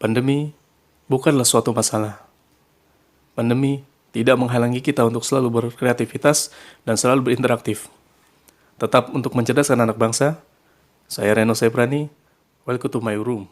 Pandemi bukanlah suatu masalah. Pandemi tidak menghalangi kita untuk selalu berkreativitas dan selalu berinteraktif. Tetap untuk mencerdaskan anak bangsa, saya Reno Seprani, welcome to my room.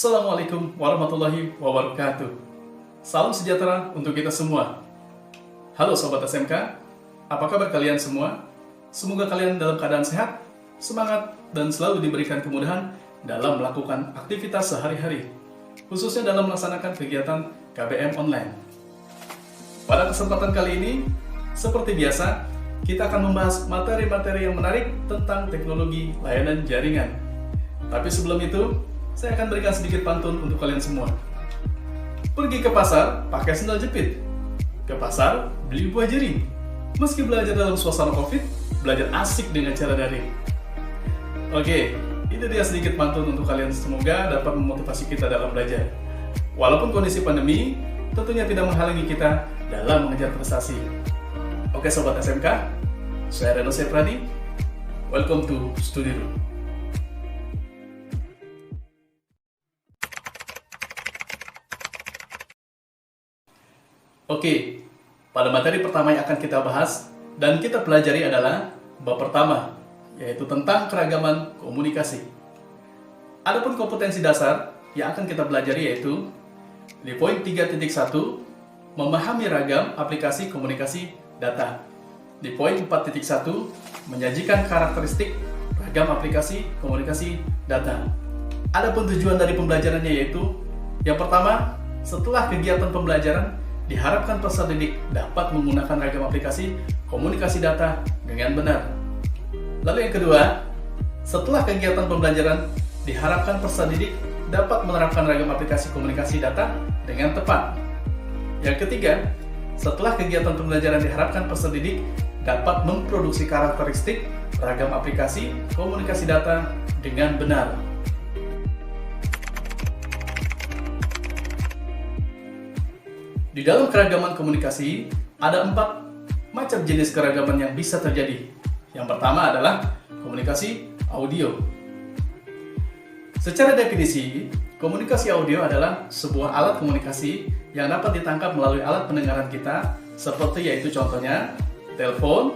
Assalamualaikum warahmatullahi wabarakatuh. Salam sejahtera untuk kita semua. Halo Sobat SMK, apa kabar kalian semua? Semoga kalian dalam keadaan sehat, semangat, dan selalu diberikan kemudahan dalam melakukan aktivitas sehari-hari, khususnya dalam melaksanakan kegiatan KBM online. Pada kesempatan kali ini, seperti biasa, kita akan membahas materi-materi yang menarik tentang teknologi layanan jaringan. Tapi sebelum itu, saya akan berikan sedikit pantun untuk kalian semua. Pergi ke pasar, pakai sendal jepit. Ke pasar, beli buah jering. Meski belajar dalam suasana COVID, belajar asik dengan cara daring. Oke, itu dia sedikit pantun untuk kalian. Semoga dapat memotivasi kita dalam belajar. Walaupun kondisi pandemi, tentunya tidak menghalangi kita dalam mengejar prestasi. Oke Sobat SMK, saya Reno Seprani. Welcome to Study Room. Oke, pada materi pertama yang akan kita bahas dan kita pelajari adalah bab pertama, yaitu tentang keragaman komunikasi. Adapun kompetensi dasar yang akan kita pelajari yaitu di poin 3.1, memahami ragam aplikasi komunikasi data. Di poin 4.1, menyajikan karakteristik ragam aplikasi komunikasi data. Adapun tujuan dari pembelajarannya yaitu, yang pertama, setelah kegiatan pembelajaran, diharapkan peserta didik dapat menggunakan ragam aplikasi komunikasi data dengan benar. Lalu yang kedua, setelah kegiatan pembelajaran, diharapkan peserta didik dapat menerapkan ragam aplikasi komunikasi data dengan tepat. Yang ketiga, setelah kegiatan pembelajaran diharapkan peserta didik dapat memproduksi karakteristik ragam aplikasi komunikasi data dengan benar. Di dalam keragaman komunikasi, ada 4 macam jenis keragaman yang bisa terjadi. Yang pertama adalah komunikasi audio. Secara definisi, komunikasi audio adalah sebuah alat komunikasi yang dapat ditangkap melalui alat pendengaran kita, seperti yaitu contohnya telepon,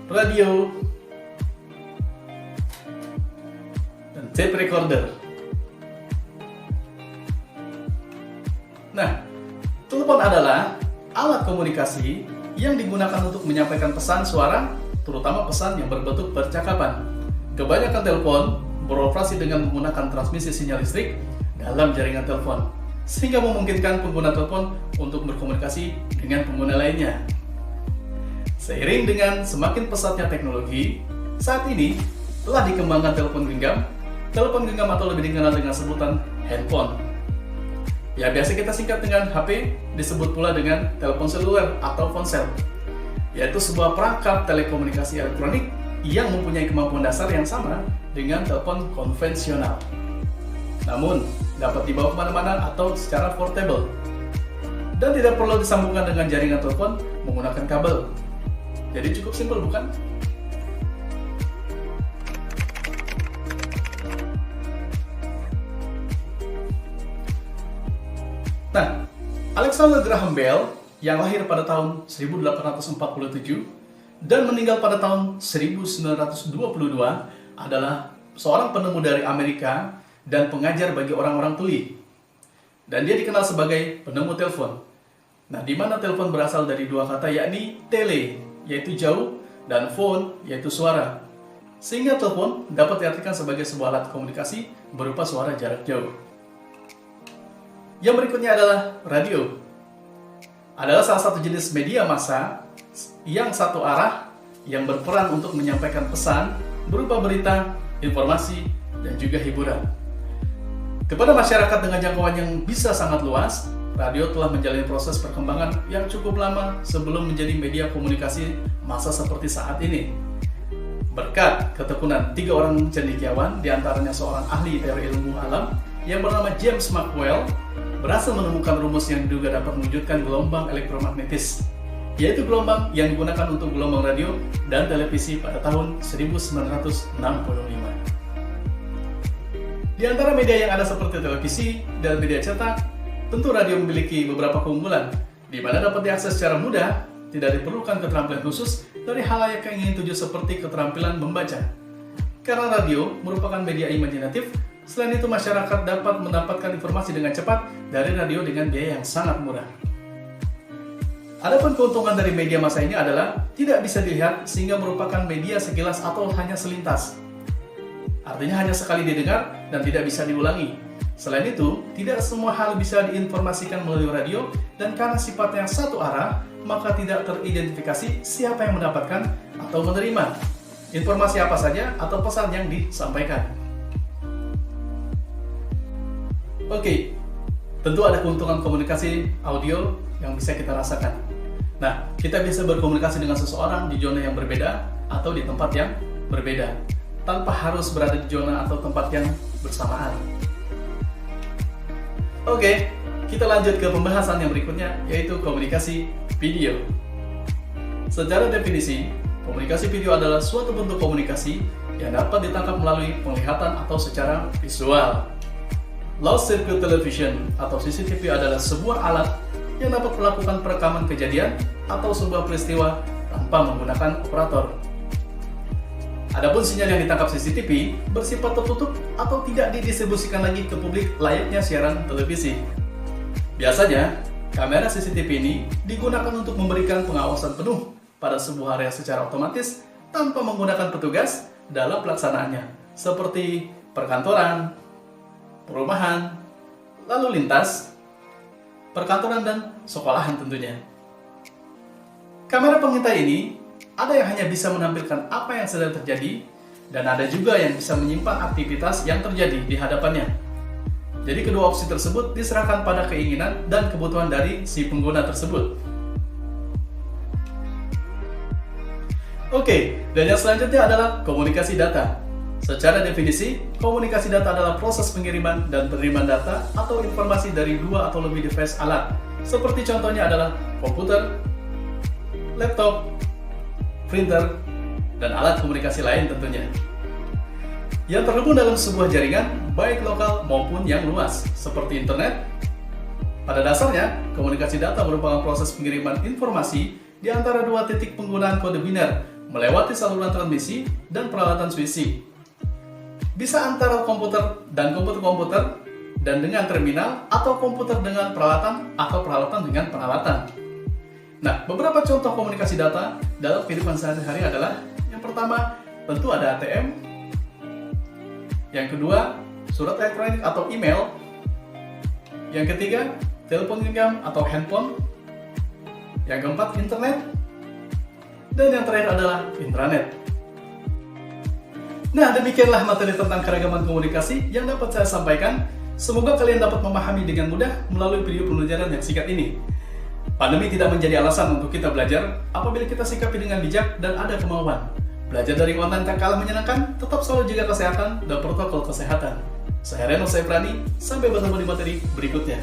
radio, dan tape recorder. Nah, telepon adalah alat komunikasi yang digunakan untuk menyampaikan pesan suara, terutama pesan yang berbentuk percakapan. Kebanyakan telepon beroperasi dengan menggunakan transmisi sinyal listrik dalam jaringan telepon, sehingga memungkinkan pengguna telepon untuk berkomunikasi dengan pengguna lainnya. Seiring dengan semakin pesatnya teknologi, saat ini telah dikembangkan telepon genggam atau lebih dikenal dengan sebutan handphone. Ya, biasa kita singkat dengan HP, disebut pula dengan telepon seluler atau ponsel, yaitu sebuah perangkat telekomunikasi elektronik yang mempunyai kemampuan dasar yang sama dengan telepon konvensional. Namun, dapat dibawa kemana-mana atau secara portable, dan tidak perlu disambungkan dengan jaringan telepon menggunakan kabel. Jadi cukup simpel, bukan? Nah, Alexander Graham Bell yang lahir pada tahun 1847 dan meninggal pada tahun 1922 adalah seorang penemu dari Amerika dan pengajar bagi orang-orang tuli. Dan dia dikenal sebagai penemu telepon. Nah, di mana telepon berasal dari dua kata, yakni tele, yaitu jauh, dan phone, yaitu suara. Sehingga telepon dapat diartikan sebagai sebuah alat komunikasi berupa suara jarak jauh. Yang berikutnya adalah radio. Adalah salah satu jenis media massa yang satu arah yang berperan untuk menyampaikan pesan berupa berita, informasi, dan juga hiburan. Kepada masyarakat dengan jangkauan yang bisa sangat luas, radio telah menjalani proses perkembangan yang cukup lama sebelum menjadi media komunikasi masa seperti saat ini. Berkat ketekunan 3 orang cendekiawan, diantaranya seorang ahli dari ilmu alam yang bernama James Maxwell, berhasil menemukan rumus yang diduga dapat mewujudkan gelombang elektromagnetis, yaitu gelombang yang digunakan untuk gelombang radio dan televisi pada tahun 1965. Di antara media yang ada seperti televisi dan media cetak, tentu radio memiliki beberapa keunggulan, di mana dapat diakses secara mudah, tidak diperlukan keterampilan khusus dari halayak yang ingin tuju seperti keterampilan membaca. Karena radio merupakan media imajinatif, selain itu masyarakat dapat mendapatkan informasi dengan cepat dari radio dengan biaya yang sangat murah. Adapun keuntungan dari media masa ini adalah tidak bisa dilihat sehingga merupakan media sekilas atau hanya selintas. Artinya hanya sekali didengar dan tidak bisa diulangi. Selain itu, tidak semua hal bisa diinformasikan melalui radio dan karena sifatnya satu arah, maka tidak teridentifikasi siapa yang mendapatkan atau menerima informasi apa saja atau pesan yang disampaikan. Oke, tentu ada keuntungan komunikasi audio yang bisa kita rasakan. Nah, kita bisa berkomunikasi dengan seseorang di zona yang berbeda atau di tempat yang berbeda, tanpa harus berada di zona atau tempat yang bersamaan. Oke, kita lanjut ke pembahasan yang berikutnya, yaitu komunikasi video. Secara definisi, komunikasi video adalah suatu bentuk komunikasi yang dapat ditangkap melalui penglihatan atau secara visual. Closed Circuit Television atau CCTV adalah sebuah alat yang dapat melakukan perekaman kejadian atau sebuah peristiwa tanpa menggunakan operator. Adapun sinyal yang ditangkap CCTV bersifat tertutup atau tidak didistribusikan lagi ke publik layaknya siaran televisi. Biasanya, kamera CCTV ini digunakan untuk memberikan pengawasan penuh pada sebuah area secara otomatis tanpa menggunakan petugas dalam pelaksanaannya, seperti perkantoran, perumahan, lalu lintas, perkantoran, dan sekolahan tentunya. Kamera pengintai ini ada yang hanya bisa menampilkan apa yang sedang terjadi, dan ada juga yang bisa menyimpan aktivitas yang terjadi di hadapannya. Jadi kedua opsi tersebut diserahkan pada keinginan dan kebutuhan dari si pengguna tersebut. Oke, dan yang selanjutnya adalah komunikasi data. Secara definisi, komunikasi data adalah proses pengiriman dan penerimaan data atau informasi dari 2 atau lebih device alat. Seperti contohnya adalah komputer, laptop, printer, dan alat komunikasi lain tentunya, yang terhubung dalam sebuah jaringan baik lokal maupun yang luas, seperti internet. Pada dasarnya, komunikasi data merupakan proses pengiriman informasi di antara 2 titik penggunaan kode biner melewati saluran transmisi dan peralatan switching. Bisa antara komputer dan komputer dan dengan terminal, atau komputer dengan peralatan atau peralatan dengan peralatan. Nah, beberapa contoh komunikasi data dalam kehidupan sehari-hari adalah yang pertama, tentu ada ATM. Yang kedua, surat elektronik atau email. Yang ketiga, telepon genggam atau handphone. Yang keempat, internet. Dan yang terakhir adalah intranet. Nah, demikianlah materi tentang keragaman komunikasi yang dapat saya sampaikan. Semoga kalian dapat memahami dengan mudah melalui video pembelajaran yang singkat ini. Pandemi tidak menjadi alasan untuk kita belajar apabila kita sikapi dengan bijak dan ada kemauan. Belajar dari online tak kalah menyenangkan, tetap selalu jaga kesehatan dan protokol kesehatan. Saya Reno Saiprani, sampai bertemu di materi berikutnya.